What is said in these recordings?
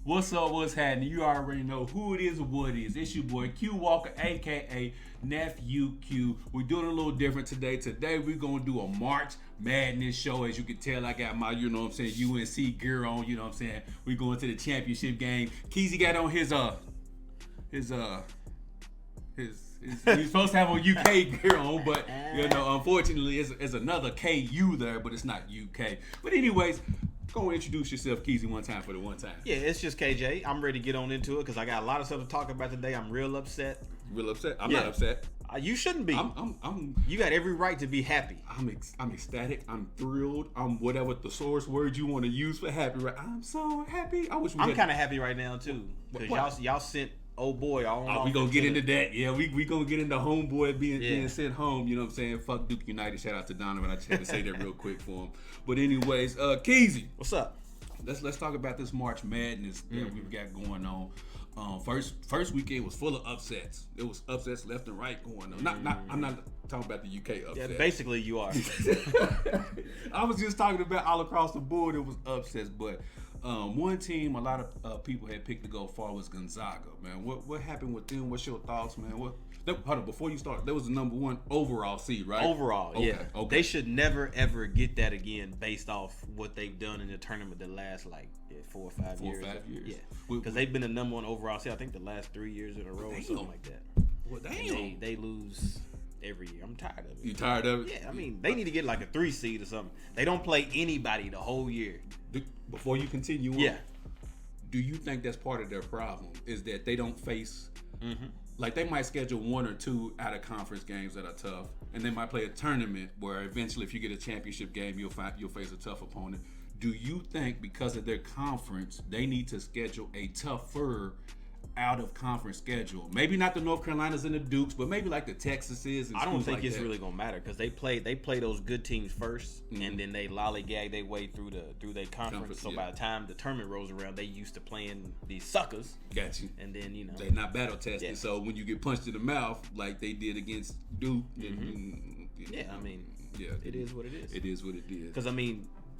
What's up? What's happening? You already know who it is or what it is. It's your boy Q Walker, aka Nephew Q. We're doing a little different today. Today we're gonna do a March Madness show. As you can tell, I got my, UNC gear on. You know what I'm saying? We're going to the championship game. Keezy got on his he's supposed to have on UK gear on, but unfortunately, it's another KU there, but it's not UK. But anyways. Go and introduce yourself, Keezy, one time for the one time. Yeah, it's just KJ. I'm ready to get on into it because I got a lot of stuff to talk about today. I'm real upset. Real upset? I'm not upset. You shouldn't be. You got every right to be happy. I'm ecstatic. I'm thrilled. I'm whatever thesaurus word you want to use for happy. Right? I'm so happy. I'm kind of happy right now too because y'all sent old boy all. We gonna get into that. Yeah, we gonna get into homeboy being sent home. You know what I'm saying? Fuck Duke United. Shout out to Donovan. I just had to say that real quick for him. But anyways, Keezy, what's up? Let's talk about this March Madness that we've got going on. First weekend was full of upsets. It was upsets left and right going on. I'm not talking about the UK upset. Yeah, basically you are. I was just talking about all across the board. It was upsets, but one team a lot of people had picked to go far was Gonzaga. Man, what happened with them? What's your thoughts, man? Hold on, before you start, that was the number one overall seed, right? Overall, yeah. Okay. They should never ever get that again based off what they've done in the tournament the last 4 or 5 years. 4 or 5 years. Yeah, because they've been the number one overall seed. I think the last 3 years in a row or something like that. Well, damn. They lose every year. I'm tired of it. You tired of it? Yeah, I mean they need to get like a 3 seed or something. They don't play anybody the whole year. Before you continue on, yeah. Do you think that's part of their problem? Is that they don't face like they might schedule 1 or 2 out of conference games that are tough, and they might play a tournament where eventually, if you get a championship game, you'll face a tough opponent. Do you think because of their conference, they need to schedule a tougher out of conference schedule? Maybe not the North Carolinas and the Dukes, but maybe like the Texases. And I don't think like it's that. really gonna matter because they play those good teams first, and then they lollygag their way through their conference. So by the time the tournament rolls around, they used to playing these suckers. Got you. And then they're not battle tested. Yeah. So when you get punched in the mouth like they did against Duke, it is what it is. It is what it is. Because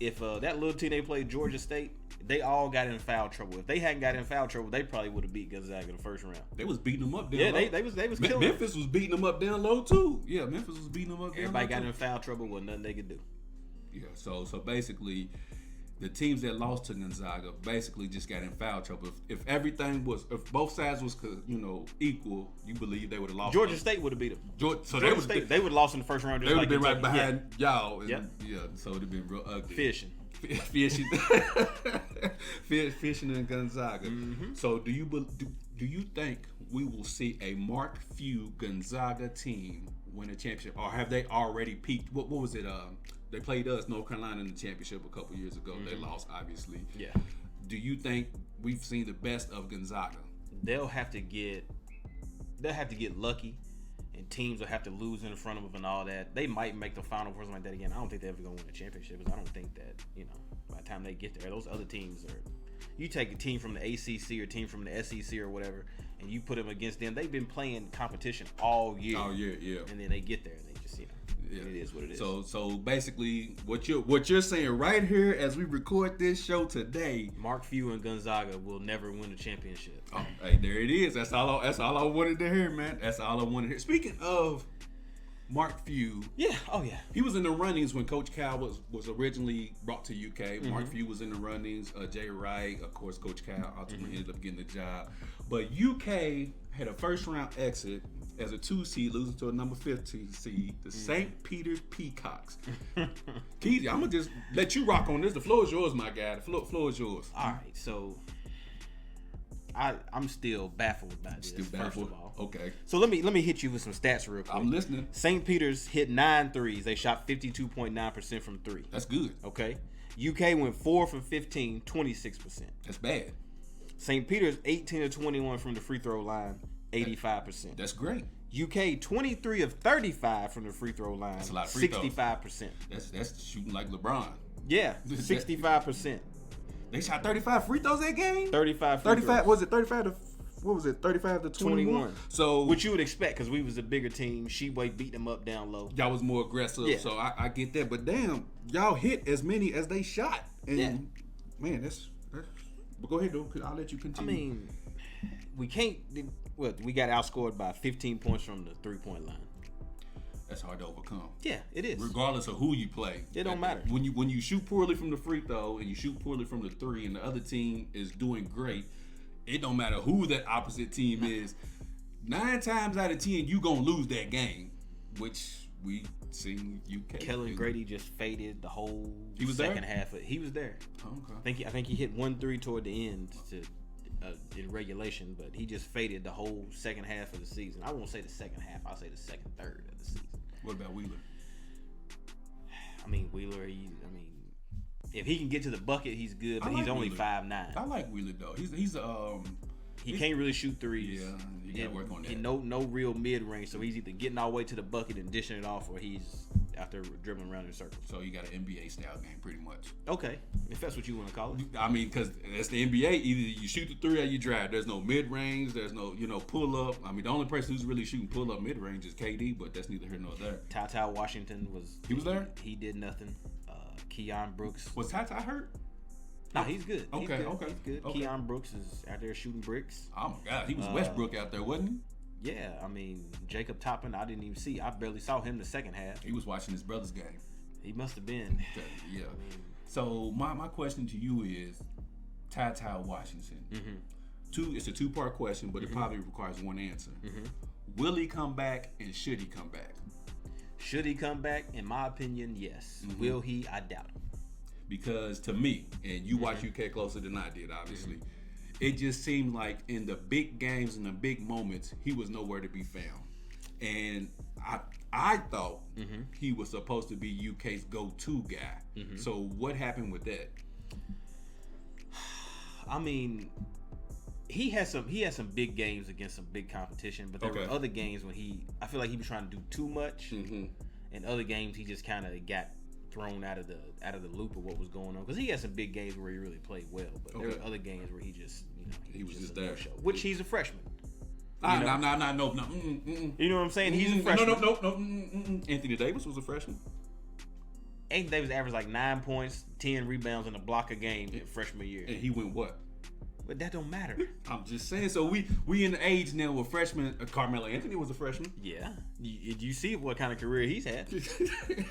if that little team they played Georgia State, they all got in foul trouble. If they hadn't got in foul trouble, they probably would have beat Gonzaga in the first round. They was beating them up down low. They was killing Memphis was beating them up down low too. Yeah, Memphis was beating them up down low. Everybody got in foul trouble, was nothing they could do. Yeah, so basically the teams that lost to Gonzaga basically just got in foul trouble. If both sides was equal, you believe they would have lost. Georgia State would have beat them. Georgia State, they would have lost in the first round. They would have been right behind y'all. And, yeah, so it would have been real ugly. Fishing in Gonzaga. So do you think we will see a Mark Few Gonzaga team win a championship, or have they already peaked? What was it? They played us, North Carolina, in the championship a couple years ago. They lost, obviously. Yeah. Do you think we've seen the best of Gonzaga? They'll have to get lucky, and teams will have to lose in front of them and all that. They might make the final or something like that again. I don't think they're ever going to win a championship because I don't think that, by the time they get there, those other teams are. You take a team from the ACC or a team from the SEC or whatever, and you put them against them. They've been playing competition all year. All year, yeah. And then they get there and they just, it is what it is. So basically, what you're saying right here as we record this show today, Mark Few and Gonzaga will never win a championship. Oh, hey, there it is. That's all I wanted to hear, man. That's all I wanted to hear. Speaking of Mark Few, he was in the runnings when Coach Cal was originally brought to UK. Mark Few was in the runnings. Jay Wright, of course, Coach Cal ultimately ended up getting the job. But UK had a first round exit as a 2 seed, losing to a number 15 seed, the St. Peters Peacocks. Keezy, I'm gonna just let you rock on this. The floor is yours, my guy. The floor is yours. All right, so I'm still baffled by this. Still baffled. First of all, okay. So let me hit you with some stats real quick. I'm listening. St. Peters hit 9 threes. They shot 52.9% from 3. That's good. Okay. UK went 4 from 15, 26%. That's bad. St. Peters 18 of 21 from the free throw line, 85%. That's great. UK 23 of 35 from the free throw line. That's a lot of free throws. 65%. That's shooting like LeBron. Yeah, 65%. They shot 35 free throws that game? 35 throws. Was it 35 to what was it, 35 to 21? So which you would expect because we was a bigger team. Sheway beat them up down low. Y'all was more aggressive, yeah. So I get that. But damn, y'all hit as many as they shot. And man, that's But go ahead, though. I'll let you continue. I mean, we can't. We got outscored by 15 points from the 3-point line. That's hard to overcome. Yeah, it is. Regardless of who you play. It don't matter. When you shoot poorly from the free throw and you shoot poorly from the 3 and the other team is doing great, it don't matter who that opposite team is. 9 times out of 10, you going to lose that game, which we seen UK. Kellen Grady just faded the whole second half. He was there. Oh, okay. I think he hit 1-3 toward the end in regulation, but he just faded the whole second half of the season. I won't say the second half. I'll say the second third of the season. What about Wheeler? I mean, Wheeler, if he can get to the bucket, he's good, but he's only 5'9". I like Wheeler, though. He can't really shoot threes. Yeah, you got to work on that. No real mid-range, so he's either getting all the way to the bucket and dishing it off, or he's out there dribbling around in circles. So you got an NBA-style game, pretty much. Okay, if that's what you want to call it. I mean, because that's the NBA. Either you shoot the 3 or you drive. There's no mid-range. There's no, pull-up. I mean, the only person who's really shooting pull-up mid-range is KD, but that's neither here nor there. Ty Washington was... He was there? He did nothing. Keon Brooks... Was Ty hurt? No, he's good. Okay. He's good. Okay. Keon Brooks is out there shooting bricks. Oh, my God. He was Westbrook out there, wasn't he? Yeah, I mean, Jacob Toppin, I didn't even see. I barely saw him the second half. He was watching his brother's game. He must have been. Yeah. So my question to you is, Ty Washington. Mm-hmm. It's a 2-part question, but it probably requires one answer. Mm-hmm. Will he come back, and should he come back? Should he come back? In my opinion, yes. Mm-hmm. Will he? I doubt it. Because to me, and you watch UK closer than I did, obviously, it just seemed like in the big games and the big moments, he was nowhere to be found. And I thought he was supposed to be UK's go-to guy. Mm-hmm. So what happened with that? I mean, he had some big games against some big competition, but there were other games when I feel like he was trying to do too much. Mm-hmm. And other games he just kind of got thrown out of the loop of what was going on, because he had some big games where he really played well, but there were other games where he just he was just there. Show, which he's a freshman. No. You know what I'm saying? He's a freshman. No. Anthony Davis was a freshman. Anthony Davis averaged like 9 points, 10 rebounds, and a block a game in freshman year. And he went what? But that don't matter. I'm just saying. So we in the age now where freshmen. Carmelo Anthony was a freshman. Yeah. You see what kind of career he's had.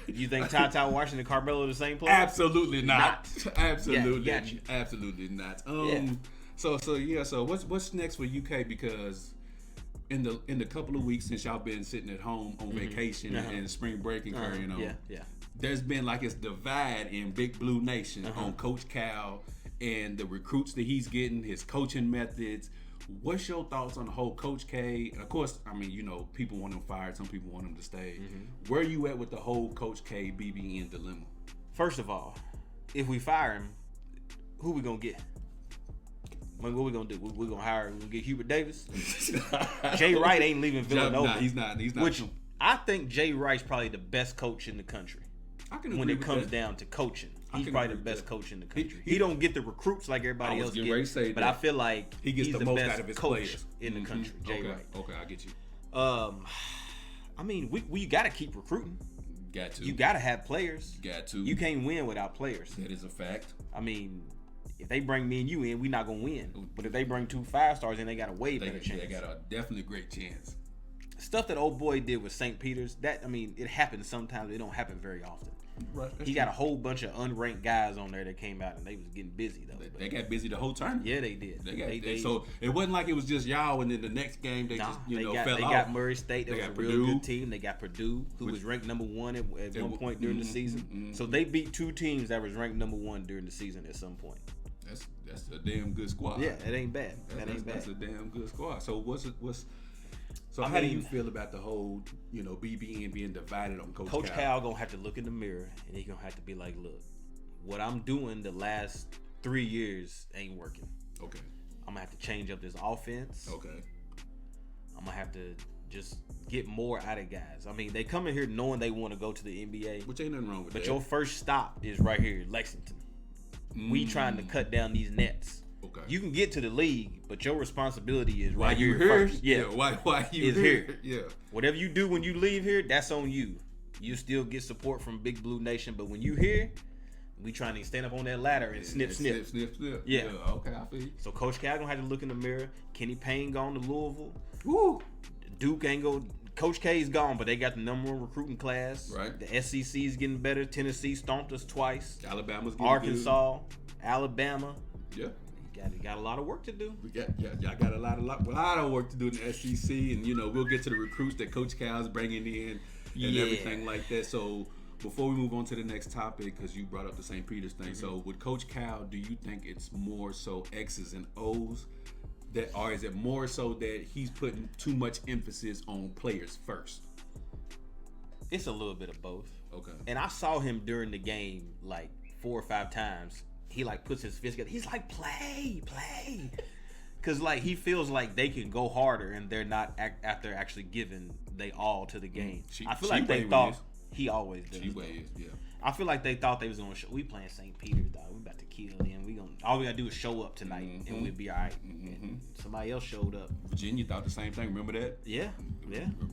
You think Ty Washington and Carmelo are the same player? Absolutely not. Absolutely. Yeah, gotcha. Absolutely not. So what's next for UK? Because in the couple of weeks since y'all been sitting at home on vacation and spring break and carrying on, there's been like this divide in Big Blue Nation on Coach Cal and the recruits that he's getting, his coaching methods. What's your thoughts on the whole Coach K? And of course, I mean, people want him fired, some people want him to stay. Mm-hmm. Where are you at with the whole Coach K BBN dilemma? First of all, if we fire him, who we gonna get? What we gonna do? We're gonna hire. We're gonna get Hubert Davis. Jay Wright ain't leaving Villanova. Nah, he's not. Which I think Jay Wright's probably the best coach in the country. When it comes down to coaching, he's probably the best coach in the country. He don't get the recruits like everybody else gets, but I feel like he gets the most best out of his coach players in the country. Jay Wright. Okay, I get you. I mean, we got to keep recruiting. Got to. You got to have players. Got to. You can't win without players. That is a fact. I mean, if they bring me and you in, we're not gonna win. But if they bring 2 5-stars in, they got a way better chance. They got a definitely great chance. Stuff that old boy did with St. Peters, it happens sometimes. It don't happen very often. Right, he got a whole bunch of unranked guys on there that came out, and they was getting busy though. They got busy the whole tournament. Yeah, they did. So it wasn't like it was just y'all, and then the next game they fell off. They got Murray State. That was a real good team. They got Purdue, who was ranked number 1 at one point during the season. Mm-hmm. So they beat 2 teams that was ranked number 1 during the season at some point. That's a damn good squad. Yeah, it ain't bad. That's a damn good squad. So how do you feel about the whole, BBN being divided on Coach Cal gonna have to look in the mirror and he gonna have to be like, look, what I'm doing the last 3 years ain't working. Okay. I'm gonna have to change up this offense. Okay. I'm gonna have to just get more out of guys. I mean, they come in here knowing they want to go to the NBA. Which ain't nothing wrong with that. But your first stop is right here, Lexington. We trying to cut down these nets. Okay. You can get to the league, but your responsibility is right here here first. Yeah. Why you here? Yeah. Whatever you do when you leave here, that's on you. You still get support from Big Blue Nation, but when you here, We trying to stand up on that ladder and snip. Yeah. Okay, I feel you. So Coach Cal gonna have to look in the mirror. Kenny Payne gone to Louisville. Woo. Duke ain't go. Coach K's gone, but they got the #1 recruiting class. Right. The SEC is getting better. Tennessee stomped us twice. Alabama's getting Arkansas, Alabama. Yeah. Got a lot of work to do. Y'all got a lot of work to do in the SEC, and we'll get to the recruits that Coach Cal's bringing in and everything like that. So before we move on to the next topic, because you brought up the St. Peters thing, so with Coach Cal, do you think it's more so X's and O's or is it more so that he's putting too much emphasis on players first? It's a little bit of both. Okay. And I saw him during the game like 4 or 5 times. He like puts his fist together. He's like, play. Because like he feels like they can go harder and they're not after actually giving they all to the game. I feel like they thought he always does. Yeah. I feel like they thought they was gonna show. We playing St. Peters, dog. We about to kill them. All we gotta do is show up tonight and we'll be all right. And somebody else showed up. Virginia thought the same thing. Remember that? Yeah.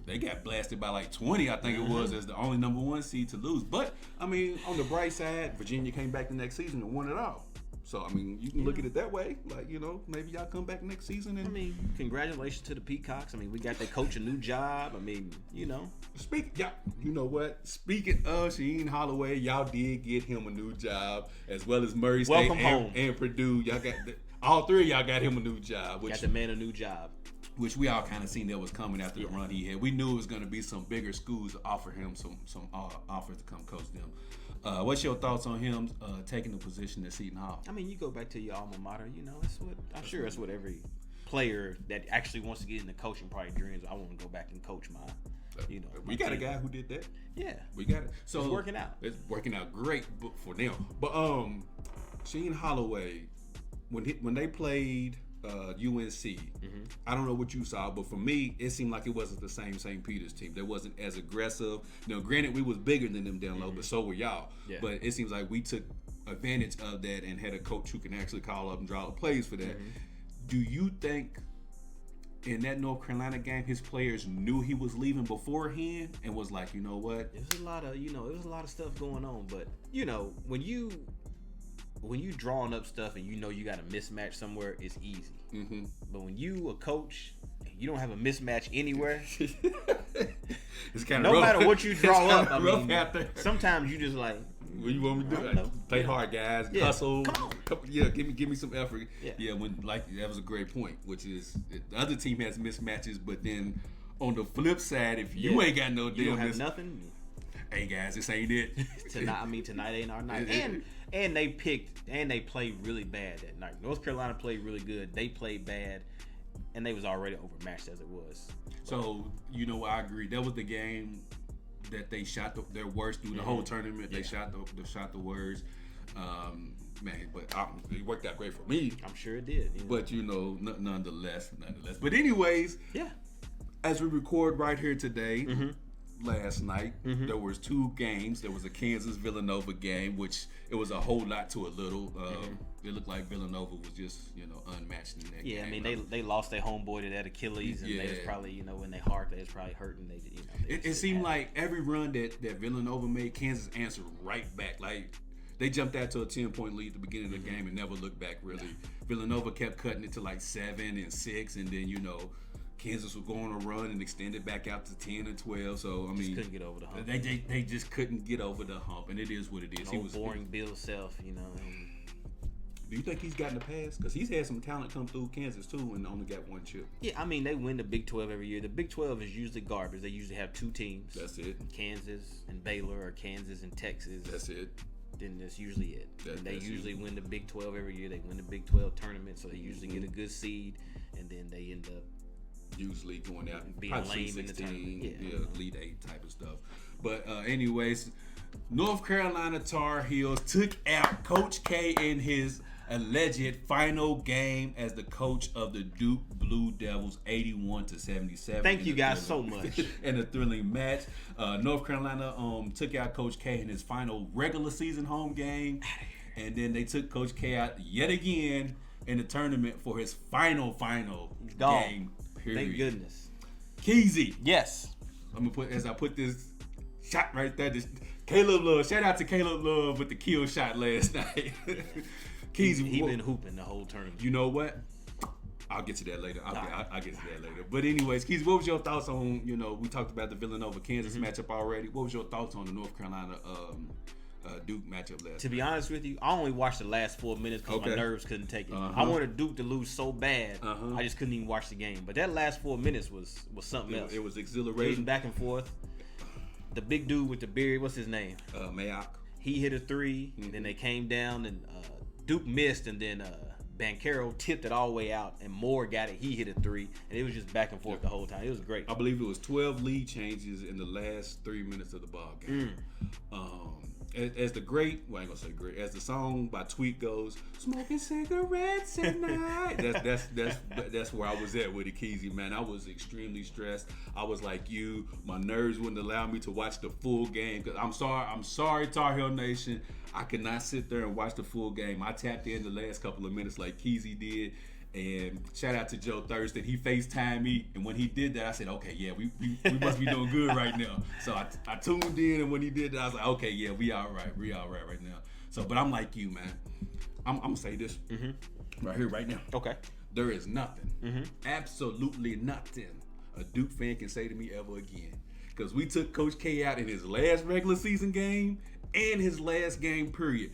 They got blasted by like 20, I think it was, as the only #1 seed to lose. But I mean, on the bright side, Virginia came back the next season and won it all. So, I mean, you can look at it that way. Like, maybe y'all come back next season. And I mean, congratulations to the Peacocks. I mean, we got that coach a new job. I mean, you know what? Speaking of Shaheen Holloway, y'all did get him a new job, as well as Murray State and Purdue. Y'all got all three of y'all got him a new job. Got the man a new job. Which we all kind of seen that was coming after the run he had. We knew it was going to be some bigger schools to offer him some offers to come coach them. What's your thoughts on him taking the position at Seton Hall? I mean, you go back to your alma mater. That's what every player that actually wants to get into coaching probably dreams. I want to go back and coach my. We got a guy who did that. Yeah, we got it. So it's working out. It's working out great for them. But Shaheen Holloway, when they played UNC, I don't know what you saw, but for me, it seemed like it wasn't the same St. Peters team. That wasn't as aggressive. Granted, we was bigger than them down low, but so were y'all. Yeah. But it seems like we took advantage of that and had a coach who can actually call up and draw the plays for that. Do you think in that North Carolina game, his players knew he was leaving beforehand and was like, you know what? It was a lot of stuff going on, but when you drawing up stuff and you got a mismatch somewhere, it's easy. But when you a coach and you don't have a mismatch anywhere, it's kind of rough. No matter what you draw up, I mean, sometimes you just like, what you want me to do? Play hard, guys. Hustle. Come on. Yeah, give me some effort. Yeah, that was a great point, which is the other team has mismatches, but then on the flip side, if you ain't got no deal, you don't have nothing. Hey guys, this ain't it. Tonight ain't our night. And they played really bad that night. North Carolina played really good. They played bad, and they was already overmatched as it was. So I agree. That was the game that they shot their worst through the whole tournament. They shot the worst. But it worked out great for me. I'm sure it did. But nonetheless. But anyways, as we record right here today. Last night there was 2 games. There was a Kansas Villanova game, which it was a whole lot to a little. It looked like Villanova was just unmatched in that game. Yeah, I mean they lost their homeboy to that Achilles, and they was probably in their heart they was probably hurting. It seemed like every run that Villanova made, Kansas answered right back. Like they jumped out to a 10-point lead at the beginning of the game and never looked back really. Villanova kept cutting it to like 7 and 6, and then Kansas was going to run and extend it back out to 10 and 12. So, I mean, couldn't get over the hump. They just couldn't get over the hump, and it is what it is. He was boring Bill Self, Do you think he's gotten a pass? Because he's had some talent come through Kansas, too, and only got 1 chip. Yeah, I mean, they win the Big 12 every year. The Big 12 is usually garbage. They usually have 2 teams. That's it. Kansas and Baylor, or Kansas and Texas. That's it. Then that's usually it. They usually win the Big 12 every year. They win the Big 12 tournament, so they usually get a good seed, and then they end up usually going out and being lame in the tournament. Elite 8 type of stuff. But anyways, North Carolina Tar Heels took out Coach K in his alleged final game as the coach of the Duke Blue Devils, 81-77. Thank you guys so much. In a thrilling match. North Carolina took out Coach K in his final regular season home game, and then they took Coach K out yet again in the tournament for his final game. Period. Thank goodness. Keezy. Yes. I'm gonna put this shot right there. This Caleb Love. Shout out to Caleb Love with the kill shot last night. Keezy, he been hooping the whole tournament. You know what? I'll get to that later. I'll get to that later. But anyways, Keezy, what was your thoughts on, we talked about the Villanova-Kansas matchup already. What was your thoughts on the North Carolina Duke matchup last To be honest with you, I only watched the last 4 minutes because my nerves couldn't take it. I wanted Duke to lose so bad, I just couldn't even watch the game. But that last 4 minutes was something else. It was exhilarating. It was back and forth. The big dude with the beard, what's his name? Mayock. He hit a three, and then they came down, and Duke missed, and then Banchero tipped it all the way out, and Moore got it. He hit a three, and it was just back and forth the whole time. It was great. I believe it was 12 lead changes in the last 3 minutes of the ball game. As the great, well, I ain't gonna say great, as the song by Tweet goes, smoking cigarettes at night. That's where I was at with it, Keezy, man. I was extremely stressed. I was like you. My nerves wouldn't allow me to watch the full game. Cause I'm sorry, Tar Heel Nation. I could not sit there and watch the full game. I tapped in the last couple of minutes like Keezy did. And shout out to Joe Thurston. He FaceTimed me, and when he did that, I said, okay, yeah, we must be doing good right now. So I tuned in, and when he did that, I was like, okay, yeah, we all right. We all right now. So, but I'm like you, man. I'm going to say this right here, right now. Okay. There is nothing, absolutely nothing a Duke fan can say to me ever again. Because we took Coach K out in his last regular season game and his last game, period.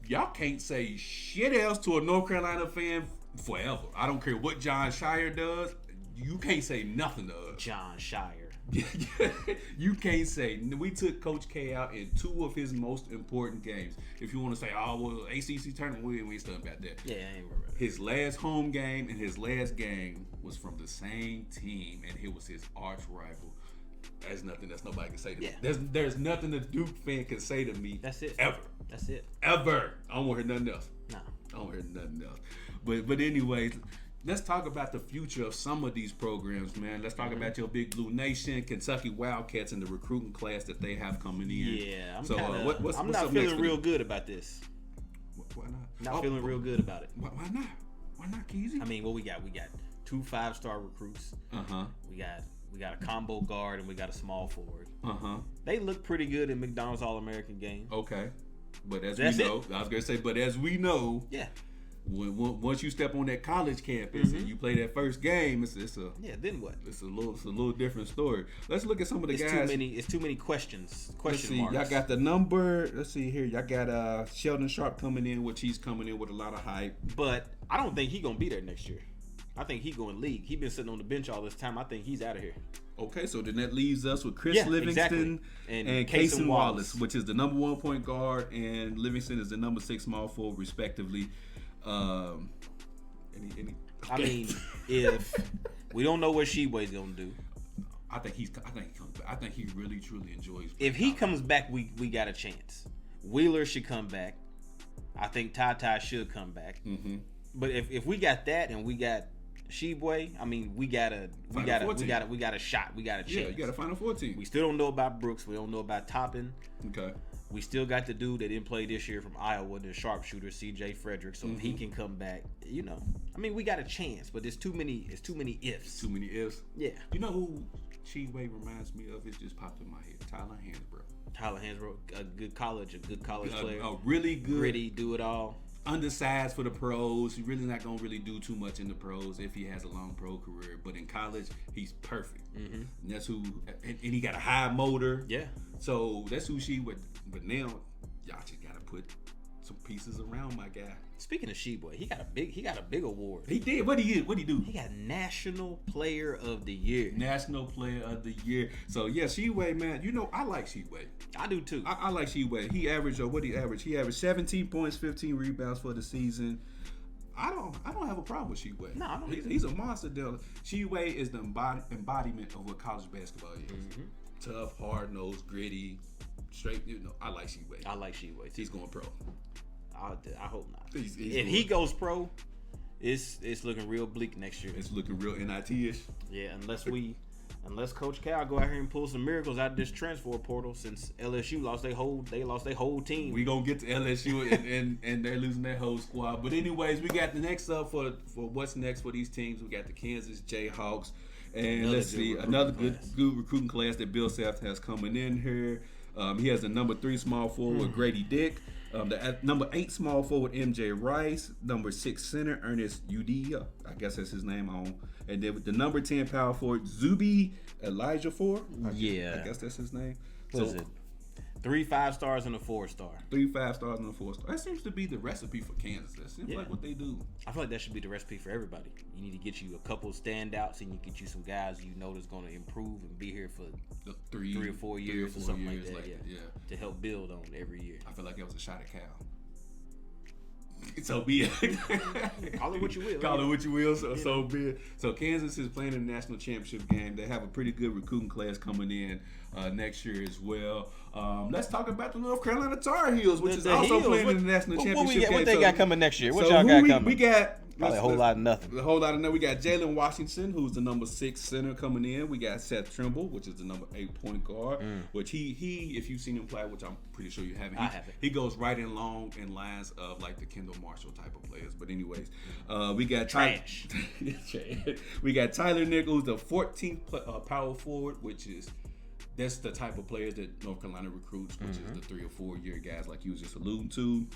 Y'all can't say shit else to a North Carolina fan forever. I don't care what John Shire does. You can't say nothing to us. John Shire. You can't say. We took Coach K out in 2 of his most important games. If you want to say, oh, well, ACC tournament, we ain't studying about that. Yeah, I ain't worried about that. His last home game and his last game was from the same team, and it was his arch rival. That's nothing that's nobody can say to me. There's nothing a Duke fan can say to me. That's it. Ever. That's it. Ever. I don't want to hear nothing else. No. I don't hear nothing else. But anyways, let's talk about the future of some of these programs, man. Let's talk about your Big Blue Nation, Kentucky Wildcats, and the recruiting class that they have coming in. Yeah, I'm not feeling real good about this. Why not? Not feeling real good about it. Why not? Why not, Keezy? I mean, what we got? We got 2 5-star recruits. We got a combo guard and we got a small forward. They look pretty good in McDonald's All-American game. Okay, but as we know, I was gonna say, but as we know, once you step on that college campus and you play that first game, it's a then what? It's a little different story. Let's look at some of the guys. It's too many questions. Let's see, y'all got the number. Let's see here. Y'all got Sheldon Sharp coming in, which he's coming in with a lot of hype. But I don't think he's gonna be there next year. I think he's going league. He's been sitting on the bench all this time. I think he's out of here. Okay, so then that leaves us with Chris Livingston and Cason Wallace, which is the number 1 point guard, and Livingston is the number 6 small forward, respectively. Okay. I mean, if we don't know what Sheboy's gonna do, I think he comes back. I think he really truly enjoys. If he comes back, we got a chance. Wheeler should come back. I think Ty should come back. But if we got that and we got Sheboy, I mean, we got a shot. We got a chance. Yeah, you got a Final Four team. We still don't know about Brooks. We don't know about Toppin. Okay. We still got the dude that didn't play this year from Iowa, the sharpshooter, C.J. Frederick. So if he can come back, I mean, we got a chance. But there's too many ifs. Too many ifs. Yeah. You know who Sheboy reminds me of? It just popped in my head. Tyler Hansbrough, a good college player. A really good, gritty, do it all. Undersized for the pros. He's really not gonna really do too much in the pros if he has a long pro career. But in college, he's perfect. And that's who. And he got a high motor. Yeah. So that's who she would. But now y'all just gotta put some pieces around my guy. Speaking of Sheboy, he got a big award. He did. What he do? He got National Player of the Year. National Player of the Year. So yeah, Sheboy, man. I like Sheboy. I do too. I like Sheboy. He averaged, He averaged 17 points, 15 rebounds for the season. I don't have a problem with Sheboy. No, I don't. He's a monster dealer. Sheboy is the embodiment of what college basketball is. Tough, hard nosed, gritty, straight. I like Sheboy. I like Sheboy. He's going pro. I hope not. If he goes pro, it's looking real bleak next year. It's looking real NIT-ish. Yeah, unless Coach Cal go out here and pull some miracles out of this transfer portal, since LSU lost their whole team. We gonna get to LSU and they're losing their whole squad. But anyways, we got the next up for what's next for these teams. We got the Kansas Jayhawks, and another good recruiting class that Bill Self has coming in here. He has the number 3 small forward, Grady Dick. The number 8 small forward, MJ Rice. Number 6 center, Ernest Udea. I guess that's his name on. And then with the number 10 power forward, Zuby Elijah Ford. I guess that's his name. What is it? 3 5-stars and a 4-star. 3 5-stars and a 4-star. That seems to be the recipe for Kansas. That seems like what they do. I feel like that should be the recipe for everybody. You need to get you a couple standouts, and you get you some guys you know that's going to improve and be here for 3 or 4 years or something like that. To help build on every year. I feel like that was a shot at Cal. So be it. Call it what you will. Call it what you will. So be it. So Kansas is playing in the national championship game. They have a pretty good recruiting class coming in next year as well. Let's talk about the North Carolina Tar Heels, which is also playing in the national championship game. What they got coming next year? What y'all got coming? We got probably a whole lot of nothing. A whole lot of nothing. We got Jalen Washington, who's the number 6 center coming in. We got Seth Trimble, which is the number 8 point guard. Which he, if you've seen him play, which I'm pretty sure you haven't, he goes right in long in lines of like the Kendall Marshall type of players. But anyways, we got trash. We got Tyler Nichols, the 14th power forward, which is. That's the type of players that North Carolina recruits, which is the 3 or 4 year guys like you was just alluding to.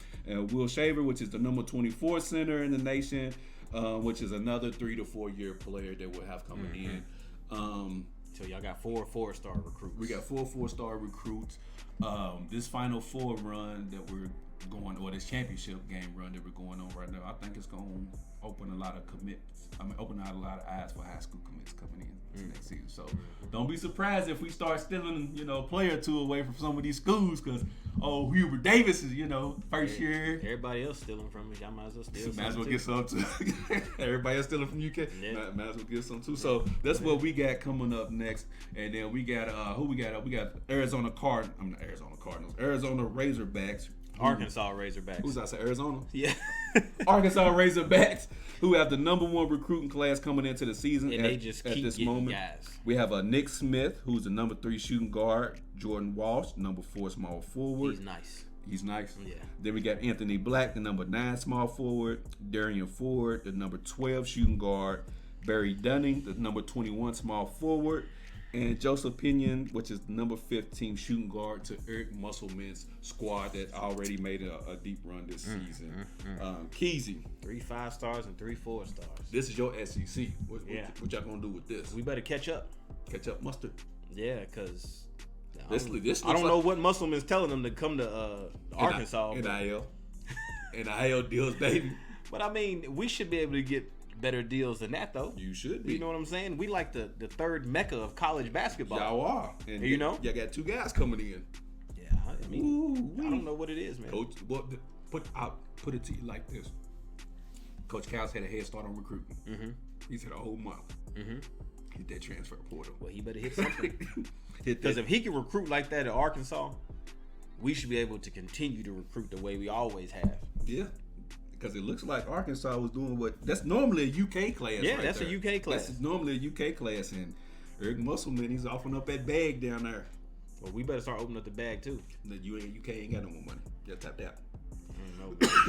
Will Shaver, which is the number 24 center in the nation, which is another 3 to 4 year player that we'll have coming in. So y'all got 4 4-star recruits. We got 4 4-star recruits. This Final Four run that we're going, or this championship game run that we're going on right now, I think it's going to open a lot of open out a lot of eyes for high school commits coming in next season. So don't be surprised if we start stealing, a player or two away from some of these schools, because Hubert Davis is, first year. Everybody else stealing from me. Y'all might as well steal. Might as well get some too. Everybody else stealing from UK. Yeah. Might as well get some too. So that's what we got coming up next. And then we got who we got? We got Arizona Razorbacks. Arkansas Razorbacks. Who's I say Arizona? Yeah. Arkansas Razorbacks, who have the number 1 recruiting class coming into the season. And they just keep this moment. Guys. We have Nick Smith, who's the number 3 shooting guard. Jordan Walsh, number 4 small forward. He's nice. Yeah. Then we got Anthony Black, the number 9 small forward. Darian Ford, the number 12 shooting guard. Barry Dunning, the number 21 small forward. And Joseph Pinion, which is the number 15 shooting guard to Eric Musselman's squad that already made a deep run this season. Keezy. 3 5-stars and 3 4-stars. This is your SEC. What y'all gonna do with this? We better catch up. Catch up, mustard. Yeah, because this I don't know what Musselman's telling them to come to Arkansas. NIL deals, baby. But I mean, we should be able to get better deals than that, though. You should be. You know what I'm saying? We like the third mecca of college basketball. Y'all are. And y'all got 2 guys coming in. Yeah, I mean, I don't know what it is, man. Coach, I'll put it to you like this. Coach Cal's had a head start on recruiting. He's had a whole month. Hit that transfer portal. Well, he better hit something. Because if he can recruit like that at Arkansas, we should be able to continue to recruit the way we always have. Yeah. Because it looks like Arkansas was doing that's normally a UK class. Yeah, that's a UK class. That's normally a UK class, and Eric Musselman, he's offering up that bag down there. Well, we better start opening up the bag too. The UK ain't got no more money. Y'all tapped out.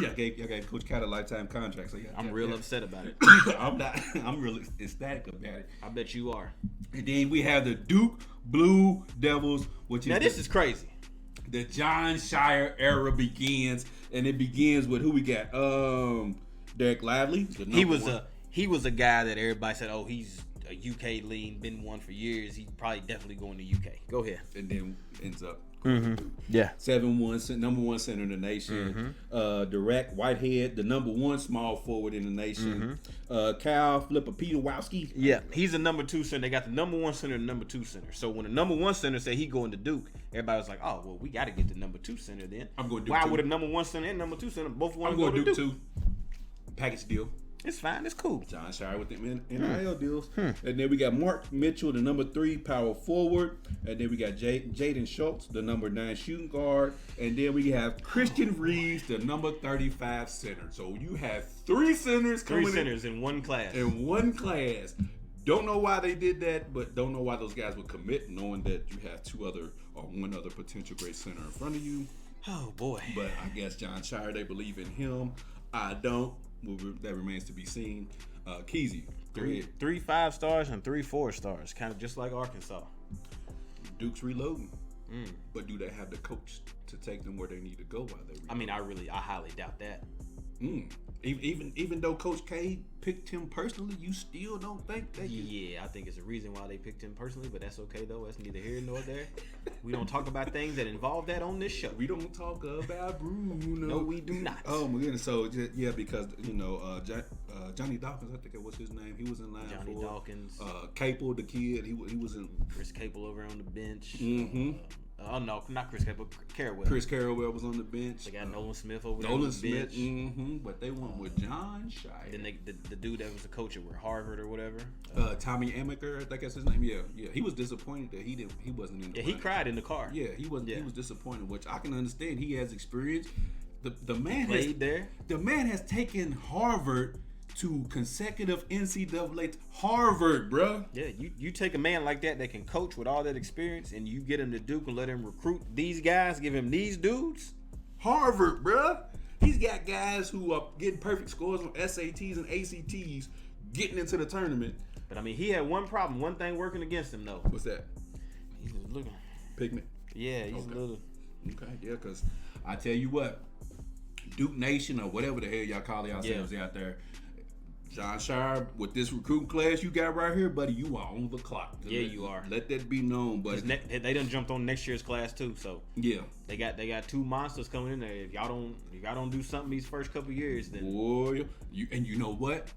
Y'all gave Coach Cat a lifetime contract, so I'm real upset about it. I'm not. I'm really ecstatic about it. I bet you are. And then we have the Duke Blue Devils, which is this is crazy. The John Shire era begins, and it begins with who we got. Derek Lively. He was a guy that everybody said, oh, he's a UK lean, been one for years. He's probably definitely going to UK. Go ahead. And then ends up. Yeah. 7-1, number 1 center in the nation. Direct Whitehead, the number 1 small forward in the nation. Kyle Flipper-Petowowski. Yeah, he's a number 2 center. They got the number 1 center and the number 2 center. So when the number 1 center said he going to Duke, everybody was like, oh, well, we got to get the number 2 center then. I'm going to Duke. Why would a number 1 center and number 2 center both want to go to Duke? Too. Package deal. It's fine. It's cool. John Shire with them NIL deals. And then we got Mark Mitchell, the number 3 power forward. And then we got Jaden Schultz, the number 9 shooting guard. And then we have Christian Reeves, the number 35 center. So you have 3 centers coming 3 centers in one class. Don't know why they did that, but don't know why those guys would commit, knowing that you have 2 other or 1 other potential great center in front of you. Oh, boy. But I guess John Shire, they believe in him. I don't. That remains to be seen. Keezy, 3 5-stars and 3 4-stars, kind of just like Arkansas. Duke's reloading. But do they have the coach to take them where they need to go while they rebuild? I mean, I highly doubt that. Even though Coach K picked him personally, you still don't think that? Yeah, I think it's a reason why they picked him personally, but that's okay though. That's neither here nor there. We don't talk about things that involve that on this show. We don't talk about Bruno. No, we do not. Oh my goodness! So yeah, because Johnny Dawkins, I think that was his name. He was in line Johnny Dawkins. Capel, the kid. He was in. Chris Capel over on the bench. Mm-hmm. Oh no, not Chris Capel. Carrawell. Chris Carrawell was on the bench. They got Nolan Smith over there on the bench. But they went with John Shire. Then the dude that was the coach at Harvard or whatever. Tommy Amaker, I think that's his name. Yeah. He was disappointed that he wasn't in the he cried in the car. Yeah, he wasn't. Yeah. He was disappointed, which I can understand. He has experience. The man played there. The man has taken Harvard to consecutive NCAA Harvard, bruh. Yeah, you take a man like that can coach with all that experience, and you get him to Duke and let him recruit these guys, give him these dudes. Harvard, bruh. He's got guys who are getting perfect scores on SATs and ACTs, getting into the tournament. But I mean, he had one problem, one thing working against him though. What's that? He's looking pigment. Yeah, he's a little. Okay, yeah, because I tell you what, Duke Nation or whatever the hell y'all call yourselves out there. John Shire, with this recruiting class you got right here, buddy, you are on the clock. You are. Let that be known, buddy. They done jumped on next year's class too, so yeah, they got two monsters coming in there. If y'all don't do something these first couple years, then boy, you know what?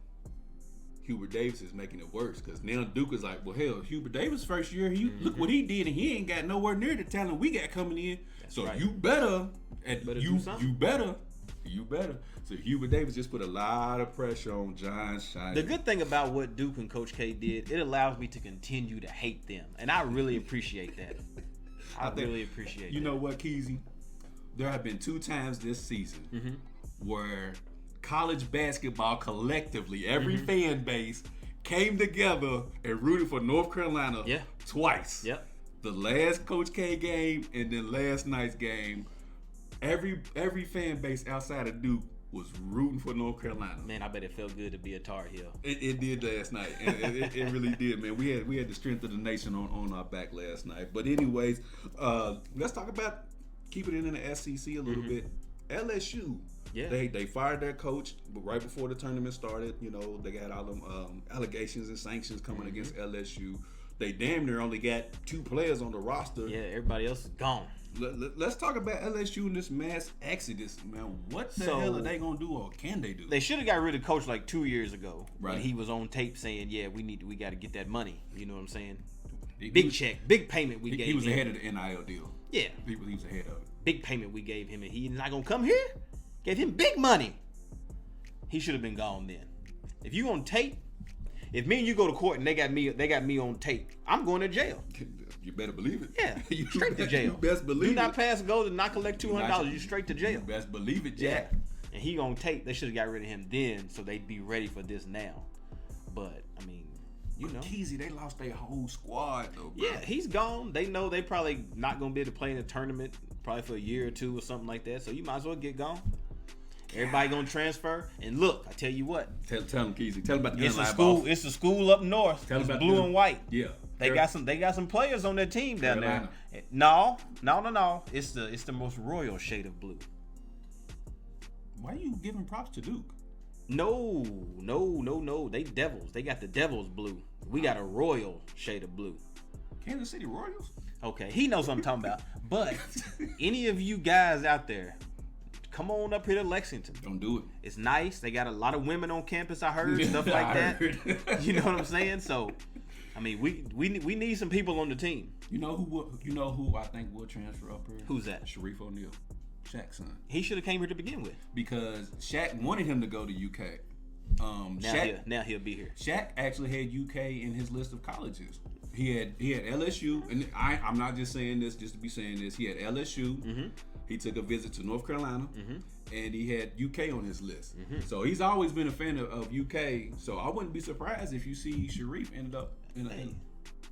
Hubert Davis is making it worse because now Duke is like, well, hell, Hubert Davis first year, look what he did, and he ain't got nowhere near the talent we got coming in. That's so right. You better So Hubert Davis just put a lot of pressure on John Shire. The good thing about what Duke and Coach K did, it allows me to continue to hate them, and I really appreciate that. I really appreciate. You know what, Keezy? There have been 2 times this season where college basketball collectively, every fan base came together and rooted for North Carolina twice. Yep. The last Coach K game and then last night's game. Every fan base outside of Duke was rooting for North Carolina. Man, I bet it felt good to be a Tar Heel. It did last night. It really did, man. We had the strength of the nation on our back last night. But anyways, let's talk about keeping it in the SEC a little bit. LSU. Yeah. They fired their coach right before the tournament started. You know, they got all them allegations and sanctions coming against LSU. They damn near only got 2 players on the roster. Yeah, everybody else is gone. Let's talk about LSU and this mass exodus, man. What the hell are they gonna do, or can they do? They should have got rid of coach like 2 years ago, right? When he was on tape saying, "Yeah, we got to get that money." You know what I'm saying? Big check, big payment we gave him. He was ahead of the NIL deal. Yeah, he was ahead of it. Big payment we gave him, and he's not gonna come here. Gave him big money. He should have been gone then. If you on tape, if me and you go to court and they got me on tape, I'm going to jail. You better believe it. Yeah, straight to jail. You best believe it. Do not pass go to not collect $200. You straight to jail. You best believe it, Jack. Yeah. And he on tape. They should have got rid of him then, so they'd be ready for this now. But I mean, you know, Keezy, they lost their whole squad though, bro. Yeah, he's gone. They know they probably not gonna be able to play in a tournament probably for a year or 2 or something like that. So you might as well get gone. Everybody gonna transfer. And look, I tell you what. Tell them, Keezy. Tell them about the Gun Live Off. It's a school up north. Tell them about blue and white. Yeah. They got some players on their team down there. No. It's the most royal shade of blue. Why are you giving props to Duke? No. They devils. They got the devil's blue. We got a royal shade of blue. Kansas City Royals? Okay, he knows what I'm talking about. But any of you guys out there, come on up here to Lexington. Don't do it. It's nice. They got a lot of women on campus, I heard, stuff like that. You know what I'm saying? So, I mean, we need some people on the team. You know who I think will transfer up here? Who's that? Sharif O'Neal, Shaq's son. He should have came here to begin with. Because Shaq wanted him to go to UK. Now he'll be here. Shaq actually had UK in his list of colleges. He had LSU, and I'm not just saying this just to be saying this. He had LSU. Mm-hmm. He took a visit to North Carolina, and he had UK on his list. Mm-hmm. So he's always been a fan of UK. So I wouldn't be surprised if you see Sharif ended up in a.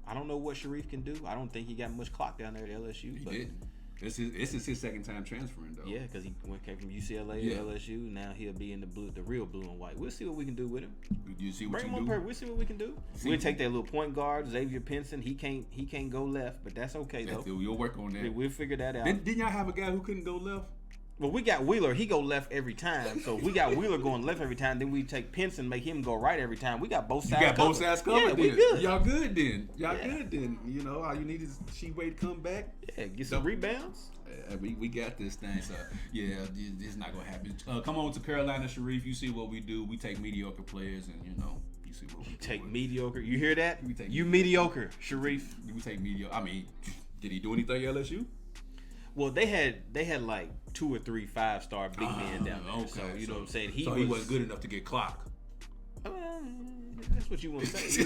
I don't know what Sharif can do. I don't think he got much clock down there at LSU. He did. This is his second time transferring though. Yeah, because he came from UCLA to LSU. Now he'll be in the real blue and white. We'll see what we can do with him. You see what Bring you him do? on. We'll see what we can do. We'll take that little point guard, Xavier Pinson. He can't go left, but that's okay though. You'll work on that. We'll figure that out. Didn't y'all have a guy who couldn't go left? Well, we got Wheeler. He go left every time. So if we got Wheeler going left every time, then we take Pinson, make him go right every time. We got both sides covered. Both sides covered. Yeah, then. we good. Y'all good then. Good then. You know, all you need is Sheway to come back. Yeah, get some rebounds. We got this thing. So, yeah, it's not going to happen. Come on to Carolina, Sharif. You see what we do. We take mediocre players and, you know, you see what we do. Take mediocre. You hear that? You mediocre, Sharif. We take mediocre. I mean, did he do anything at LSU? Well, they had like 2 or 3 5-star big men down there. Okay. So you know what I'm saying? He wasn't good enough to get clocked. That's what you want to say.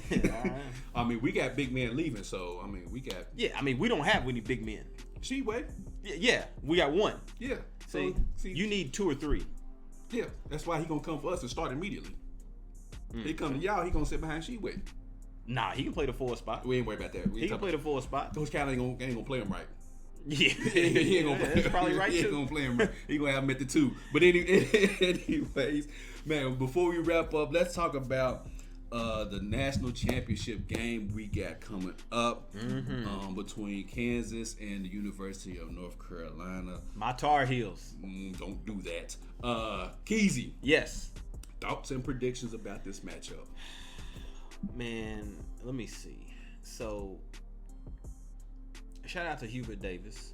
You know? All right. I mean, we got big men leaving, so I mean, we got. Yeah, I mean, we don't have any big men. Sheway. Yeah, we got one. Yeah. See, you need 2 or 3. Yeah, that's why he gonna come for us and start immediately. He come to y'all, he gonna sit behind Sheway. Nah, he can play the 4 spot. We ain't worried about that. He can play the 4 spot. Coach Cal ain't gonna play him right. Yeah, he ain't gonna play. That's probably right he too. He ain't gonna play him right. He gonna have him at the 2. But anyways, man, before we wrap up, let's talk about the national championship game we got coming up between Kansas and the University of North Carolina. My Tar Heels. Don't do that. Keezy. Yes. Thoughts and predictions about this matchup? Man, let me see. So, shout out to Hubert Davis.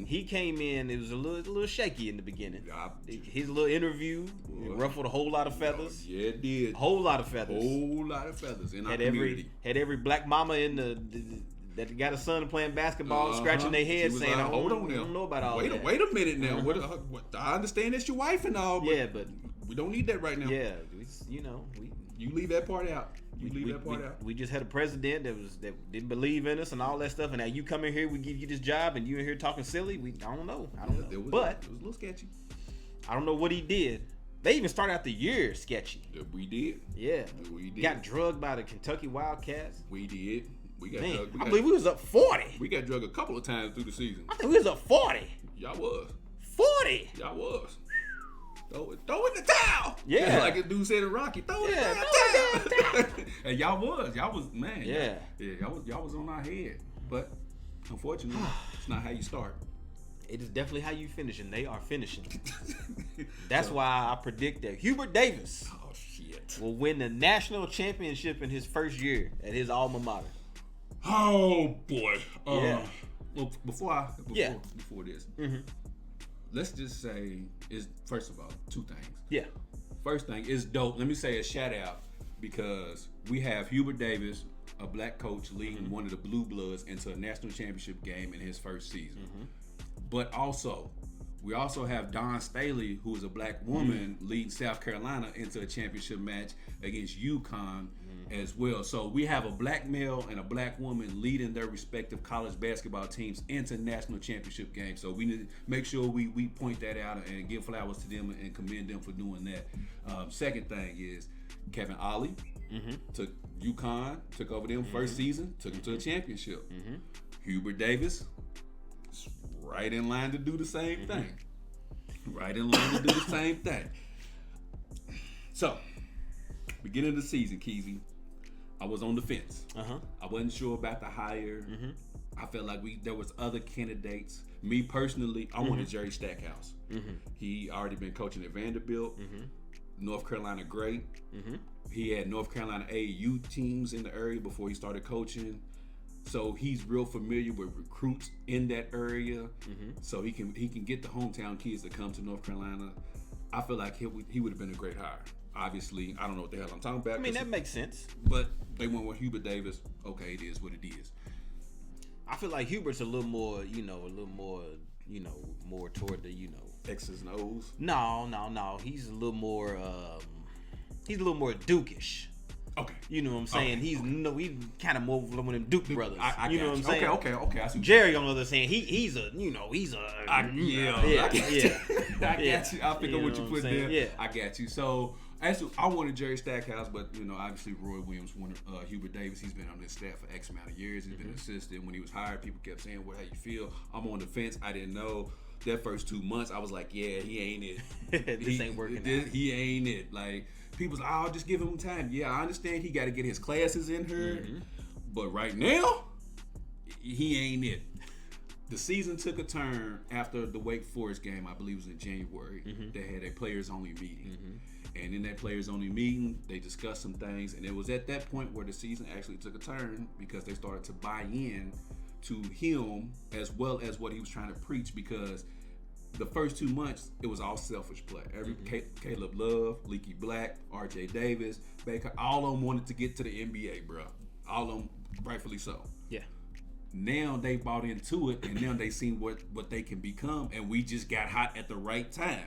He came in. It was a little shaky in the beginning. His little interview ruffled a whole lot of feathers. Yeah, it did. Whole lot of feathers. Whole lot of feathers in our community. Had every black mama in that got a son playing basketball scratching their head saying, "Hold on now, I don't know about all that." Wait a minute now. I understand that's your wife and all, but but we don't need that right now. Yeah, you leave that part out. We just had a president that didn't believe in us and all that stuff, and now you come in here, we give you this job, and you in here talking silly. I don't know. It was a little sketchy. I don't know what he did. They even started out the year sketchy. We did. Yeah. We did. Got drugged by the Kentucky Wildcats. We did. We got drugged. I believe we was up 40. We got drugged a couple of times through the season. I think we was up 40. Y'all was. 40. Y'all was. Throw in the towel. Yeah. Like a dude said in Rocky. Throw in the towel. And y'all was, man. Yeah. Y'all was on our head. But unfortunately, it's not how you start. It is definitely how you finish, and they are finishing. That's why I predict that Hubert Davis will win the national championship in his first year at his alma mater. Oh boy. Yeah. Well, before this, let's just say is first of all 2 things. Yeah. First thing is dope. Let me say a shout out because we have Hubert Davis, a black coach, leading one of the Blue Bloods into a national championship game in his first season. But also, we also have Dawn Staley, who is a black woman, leading South Carolina into a championship match against UConn as well. So we have a black male and a black woman leading their respective college basketball teams into national championship games. So we need to make sure we point that out and give flowers to them and commend them for doing that. Second thing is Kevin Ollie took UConn, took over them first season, took them to a championship. Hubert Davis, right in line to do the same thing. Right in line to do the same thing. So, beginning of the season, Keezy, I was on the fence. I wasn't sure about the hire. I felt like there was other candidates. Me personally, I wanted Jerry Stackhouse. He already been coaching at Vanderbilt, North Carolina great. He had North Carolina AAU teams in the area before he started coaching. So he's real familiar with recruits in that area. So he can get the hometown kids to come to North Carolina. I feel like he would have been a great hire. Obviously, I don't know what the hell I'm talking about. I mean, that makes sense. But they went with Hubert Davis. Okay, it is what it is. I feel like Hubert's a little more toward the, X's and O's. No. He's a little more Duke-ish. Okay. You know what I'm saying? He's kind of more one of them Duke brothers. I you know what I'm saying? Okay. I see. Jerry on the other hand, he's a. I got you. I pick up what you put there. Yeah. I got you. So Actually, I wanted Jerry Stackhouse, but obviously Roy Williams wanted Hubert Davis. He's been on this staff for X amount of years. He's been an assistant. When he was hired, people kept saying, "How you feel?" I'm on the fence. I didn't know. That first 2 months, I was like, "Yeah, he ain't it. This ain't working. He ain't it." Like people's, "I'll just give him time." Yeah, I understand he got to get his classes in here, but right now, he ain't it. The season took a turn after the Wake Forest game. I believe it was in January. They had a players-only meeting. And in that players-only meeting, they discussed some things. And it was at that point where the season actually took a turn because they started to buy in to him as well as what he was trying to preach. Because the first 2 months, it was all selfish play. Caleb Love, Leaky Black, R.J. Davis, Baker, all of them wanted to get to the NBA, bro. All of them, rightfully so. Yeah. Now they bought into it, and now they seen what they can become, and we just got hot at the right time.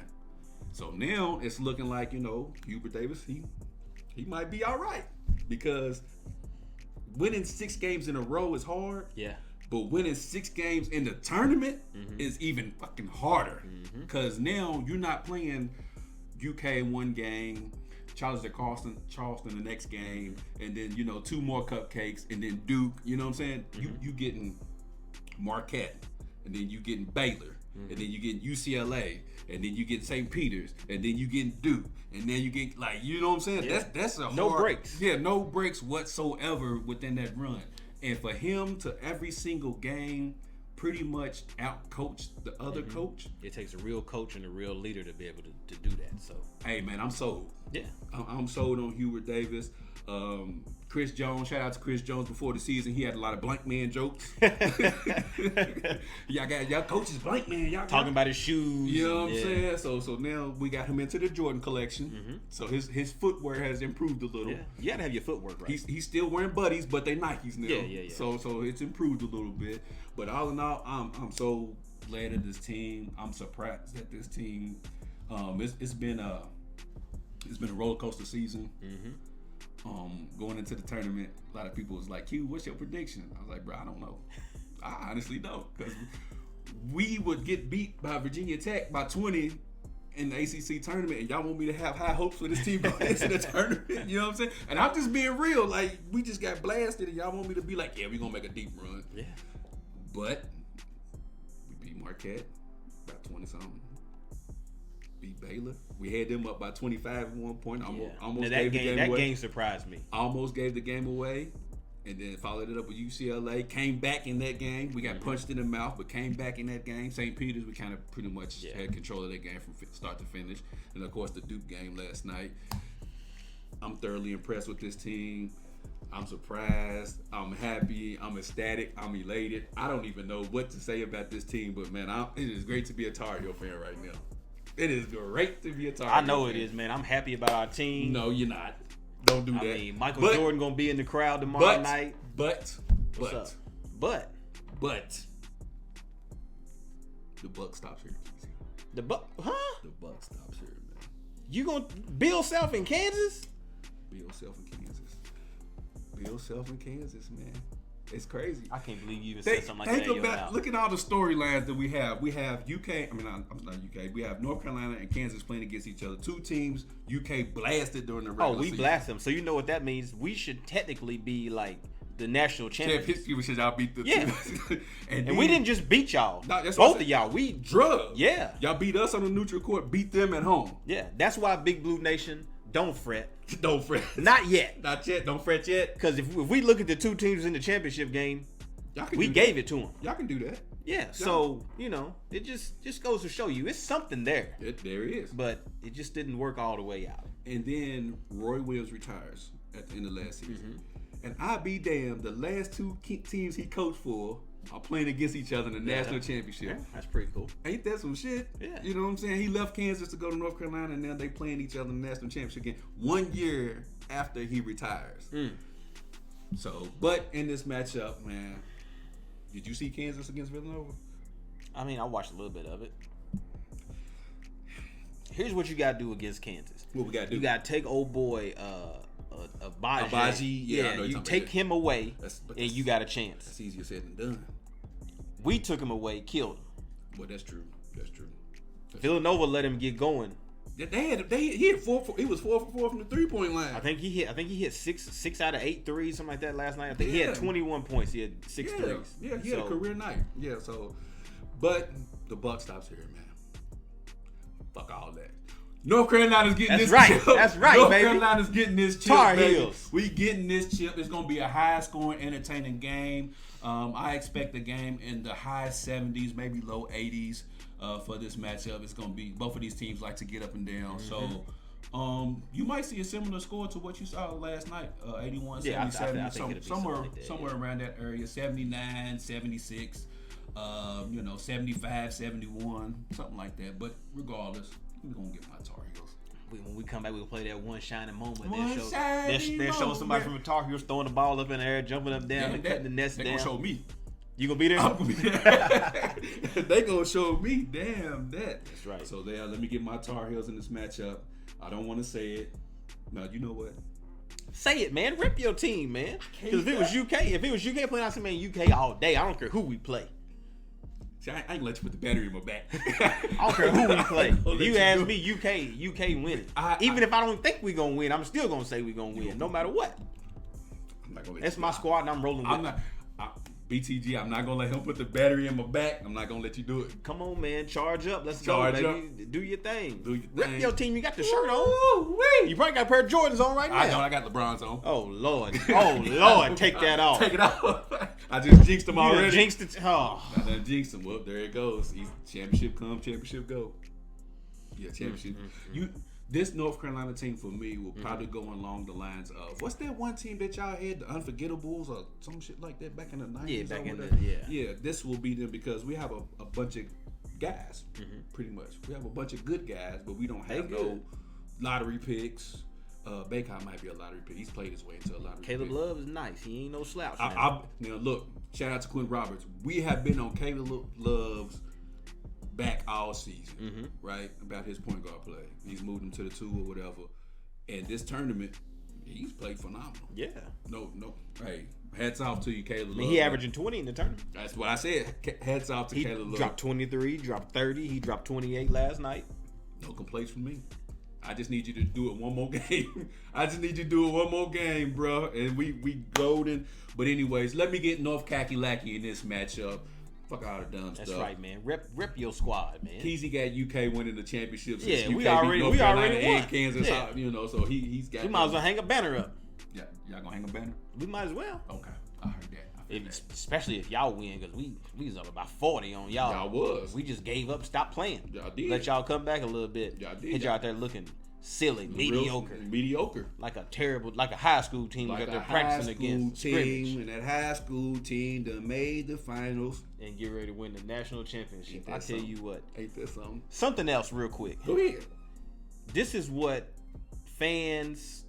So now it's looking like, Hubert Davis, he might be all right. Because winning 6 games in a row is hard. Yeah. But winning 6 games in the tournament is even fucking harder. Because now you're not playing UK one game, Charleston the next game, and then, 2 more cupcakes, and then Duke, you know what I'm saying? You getting Marquette, and then you getting Baylor, and then you get UCLA, and then you get St. Peters, and then you get Duke, and then you get you know what I'm saying? Yeah. That's a no hard, breaks. Yeah, no breaks whatsoever within that run. And for him to every single game pretty much out-coach the other coach. It takes a real coach and a real leader to be able to do that. So, hey man, I'm sold. Yeah, I'm sold on Hubert Davis. Chris Jones, shout out to Chris Jones. Before the season, he had a lot of blank man jokes. y'all coaches blank man. Y'all talking about his shoes. You know what I'm saying? So now we got him into the Jordan collection. So his footwear has improved a little. Yeah, you gotta have your footwork right. He's still wearing buddies, but they Nikes now. Yeah. So it's improved a little bit. But all in all, I'm so glad at this team. I'm surprised at this team. It's been a roller coaster season. Going into the tournament, a lot of people was like, "Q, what's your prediction?" I was like, "Bro, I don't know. I honestly don't, because we would get beat by Virginia Tech by 20 in the ACC tournament, and y'all want me to have high hopes for this team going into the tournament." You know what I'm saying? And I'm just being real. Like, we just got blasted, and y'all want me to be like, "Yeah, we're gonna make a deep run." Yeah. But we beat Marquette by 20 something. Beat Baylor. We had them up by 25 at one point. Almost gave the game away. That game surprised me. Almost gave the game away, and then followed it up with UCLA. Came back in that game. We got punched in the mouth, but came back in that game. St. Peters, we kind of pretty much had control of that game from start to finish. And of course, the Duke game last night. I'm thoroughly impressed with this team. I'm surprised. I'm happy. I'm ecstatic. I'm elated. I don't even know what to say about this team, but man, it is great to be a Tar Heel fan right now. It is great to be a Tar Heel fan. I know it is, man. I'm happy about our team. No, you're not. Don't do that. I mean, Michael Jordan gonna be in the crowd tomorrow night. But the buck stops here. The buck stops here, man. You gonna Bill Self in Kansas? Bill Self in Kansas, man. It's crazy. I can't believe you even said something like that. Look at all the storylines that we have. We have UK. I'm not UK. We have North Carolina and Kansas playing against each other. 2 teams. UK blasted during the regular season. Blasted them. So you know what that means. We should technically be like the national champions. We should y'all beat the and we didn't just beat y'all. No, that's both of y'all. We drugged. Yeah. Y'all beat us on the neutral court. Beat them at home. Yeah. That's why Big Blue Nation, don't fret. Don't fret. Not yet. Not yet. Don't fret yet. Because if we look at the 2 teams in the championship game, we gave it to them. Y'all can do that. Yeah. So, it just goes to show you it's something there. There is. But it just didn't work all the way out. And then Roy Williams retires at the end of last season. And I be damned, the last 2 teams he coached for are playing against each other in the national championship. Yeah, that's pretty cool. Ain't that some shit? Yeah. You know what I'm saying? He left Kansas to go to North Carolina, and now they playing each other in the national championship again 1 year after he retires. So, but in this matchup, man, did you see Kansas against Villanova? I mean, I watched a little bit of it. Here's what you got to do against Kansas. What we got to do? You got to take old boy Abaji. Yeah, you take him away, and you got a chance. That's easier said than done. We took him away, killed him. Well, that's true. Villanova let him get going. He hit 4. He was 4 for 4 from the 3-point line. I think he hit six out of 8 threes, something like that last night. I think he had 21 points. He had 6 threes. Yeah, he had a career night. Yeah, so but the buck stops here, man. Fuck all that. North Carolina's getting this chip. That's right, North baby. Carolina's getting this chip, Tar baby. Heels. We getting this chip. It's going to be a high-scoring, entertaining game. I expect the game in the high 70s, maybe low 80s for this matchup. It's going to be, both of these teams like to get up and down. So you might see a similar score to what you saw last night, 81, 77, I think somewhere around that area, 79, 76, 75, 71, something like that. But regardless, we're going to get my Tar Heels. When we come back, we'll play that one shining moment. They'll show somebody from the Tar Heels throwing the ball up in the air, jumping up down, and cutting the nets down. They're going to show me. You going to be there? I'm going to be there. They going to show me. Damn that. That's right. So let me get my Tar Heels in this matchup. I don't want to say it. No, you know what? Say it, man. Rip your team, man. Because if it was UK playing, I say, man, UK all day. I don't care who we play. See, I ain't gonna let you put the battery in my back. I don't care who we play. If you ask me, UK winning. Even if I don't think we gonna win, I'm still gonna say we gonna win, no matter what. I'm not gonna let That's my squad, and I'm rolling with it. BTG, I'm not gonna let him put the battery in my back. I'm not gonna let you do it. Come on, man, charge up. Let's go, baby. Do your thing. Rip your team. You got the shirt on. You probably got a pair of Jordans on right now. I know. I got LeBron's on. Oh Lord. Take that off. Take it off. I just jinxed him already. Jinxed it. Oh. I done jinxed him. Well, there it goes. Championship come, championship go. Yeah, championship. This North Carolina team for me will probably go along the lines of, what's that one team that y'all had, the Unforgettables or some shit like that back in the 90s? Yeah, this will be them because we have a bunch of guys, pretty much. We have a bunch of good guys, but we don't have no lottery picks. Baycott might be a lottery pick. He's played his way into a lottery pick. Caleb Love is nice. He ain't no slouch. Now look, shout out to Quinn Roberts. We have been on Caleb Love's back all season, right? About his point guard play. He's moved him to the 2 or whatever. And this tournament, he's played phenomenal. Yeah. No. Hey, hats off to you, Caleb Love. He averaging 20 in the tournament. That's what I said. Hats off to Caleb Love. He dropped 23, dropped 30. He dropped 28 last night. No complaints from me. I just need you to do it one more game. I just need you to do it one more game, bro. And we golden. But anyways, let me get North Kakalaki in this matchup. Fuck all the dumb stuff. That's right, man. Rip your squad, man. Keezy got UK winning the championship. Yeah, UK we already won. And Kansas, so he's got. We might as well hang a banner up. Yeah, y'all gonna hang a banner? We might as well. Okay, I heard that. Especially if y'all win, because we was up about 40 on y'all. Y'all was. We just gave up, stopped playing. Y'all did. Let y'all come back a little bit. Y'all did. Hit y'all out there looking silly, mediocre. Like a high school team like that they're practicing against. And that high school team that made the finals. And get ready to win the national championship. I tell you what. Ain't that something? Something else real quick. Go ahead. This is what fans,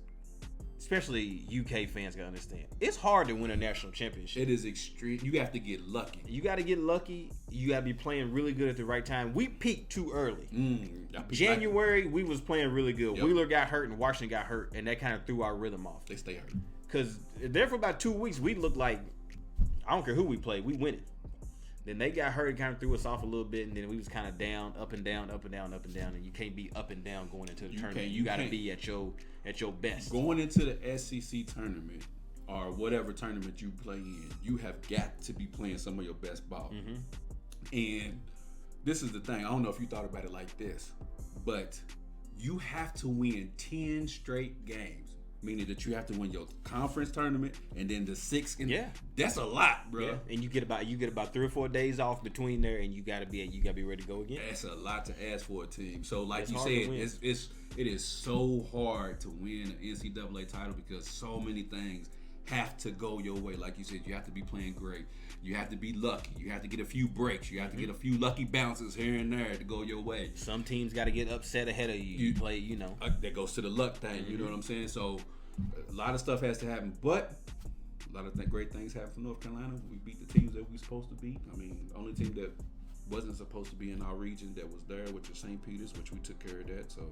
especially UK fans, gotta understand. It's hard to win a national championship. It is extreme. You have to get lucky. You got to get lucky. You got to be playing really good at the right time. We peaked too early. January, we was playing really good. Yep. Wheeler got hurt and Washington got hurt, and that kind of threw our rhythm off. They stay hurt. Because there for about 2 weeks, we looked like, I don't care who we play, we winning. Then they got hurt and kind of threw us off a little bit, and then we was kind of down, up and down, up and down, up and down, and you can't be up and down going into the tournament. You got to be at your best. Going into the SEC tournament or whatever tournament you play in, you have got to be playing some of your best ball. And this is the thing. I don't know if you thought about it like this, but you have to win 10 straight games. Meaning that you have to win your conference tournament and then the 6. That's a lot, bro. Yeah. And you get about 3 or 4 days off between there, and you gotta be ready to go again. That's a lot to ask for a team. So like you said, it is so hard to win an NCAA title because so many things have to go your way. Like you said, you have to be playing great. You have to be lucky. You have to get a few breaks. You have to get a few lucky bounces here and there to go your way. Some teams got to get upset ahead of you. You play, that goes to the luck thing. You know what I'm saying? So a lot of stuff has to happen. But a lot of great things happen for North Carolina. We beat the teams that we supposed to beat. I mean, the only team that wasn't supposed to be in our region that was there, which is St. Peters, which we took care of that. So,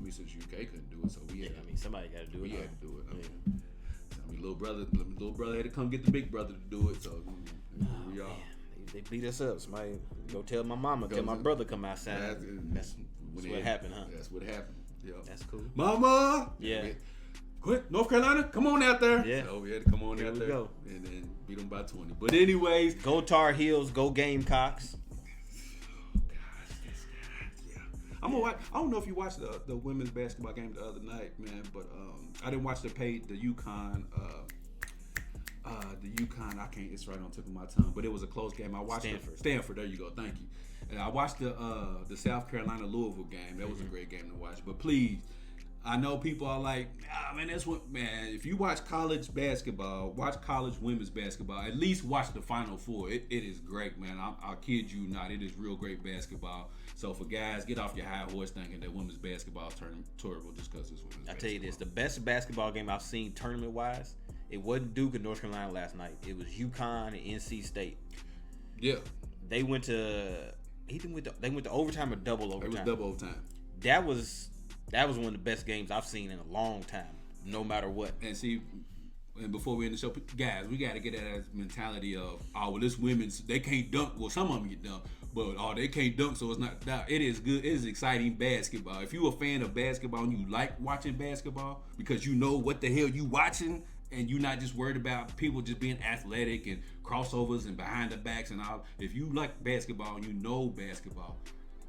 since UK couldn't do it, so we had somebody got to do it. We had to do it. Little brother had to come get the big brother to do it. So we are. They beat us up. Somebody go tell my mama, tell my brother come outside. That's what happened, huh? That's what happened. Yep. That's cool. Mama. Yeah. Quick, North Carolina, come on out there. Yeah. So we had to come on out there. Go. And then beat them by 20. But anyways. Go Tar Heels, go Gamecocks. I'm gonna watch. I don't know if you watched the women's basketball game the other night, man, but I didn't watch the UConn. The UConn. I can't. It's right on the tip of my tongue, but it was a close game. I watched Stanford. There you go. Thank you. And I watched the South Carolina Louisville game. That was a great game to watch. But please, I know people are like, man, that's what, man. If you watch college basketball, watch college women's basketball. At least watch the Final Four. It is great, man. I'll kid you not. It is real great basketball. So for guys, get off your high horse thinking that women's basketball is terrible just because it's women's basketball. I tell you this, the best basketball game I've seen tournament-wise, it wasn't Duke and North Carolina last night. It was UConn and NC State. Yeah. They went to overtime or double overtime. It was double overtime. That was one of the best games I've seen in a long time, no matter what. And see, and before we end the show, guys, we got to get that mentality of, well, this women's, they can't dunk. Well, some of them get dunked, but they can't dunk, so it's not. It is good. It is exciting basketball. If you're a fan of basketball and you like watching basketball because you know what the hell you watching, and you're not just worried about people just being athletic and crossovers and behind the backs and all. If you like basketball and you know basketball,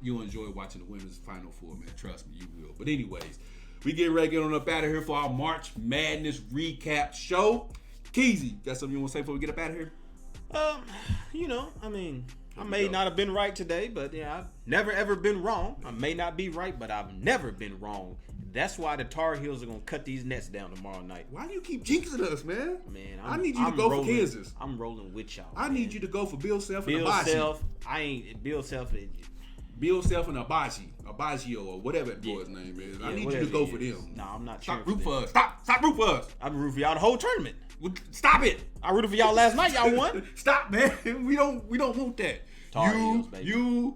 you'll enjoy watching the women's Final Four, man. Trust me, you will. But anyways, we get ready to get on up out of here for our March Madness recap show. Keezy, got something you want to say before we get up out of here? I may not have been right today, but yeah, I've never ever been wrong. I may not be right, but I've never been wrong. That's why the Tar Heels are gonna cut these nets down tomorrow night. Why do you keep jinxing us, man? Man, I need you to go for Kansas. I'm rolling with y'all. I need you to go for Bill Self and Bill Abaji. Self, I ain't Bill Self. Bill Self and Abaggio, or whatever that boy's name is. I need you to go for them. No, I'm not. Stop rooting for us. Stop rooting for us. I've been rooting for y'all the whole tournament. Stop it. I rooted for y'all last night. Y'all won. Stop, man. We don't want that. Tar Heels, baby.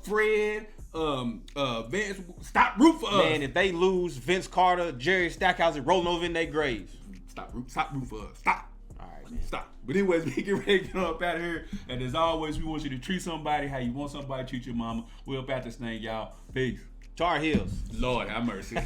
Fred, Vance, stop rooting for us. Man, if they lose, Vince Carter, Jerry Stackhouse are rolling over in their graves. Stop rooting for us. Stop. All right, man. Stop. But anyways, we get ready to get up out of here. And as always, we want you to treat somebody how you want somebody to treat your mama. We're up at this thing, y'all. Peace. Tar Heels. Lord have mercy.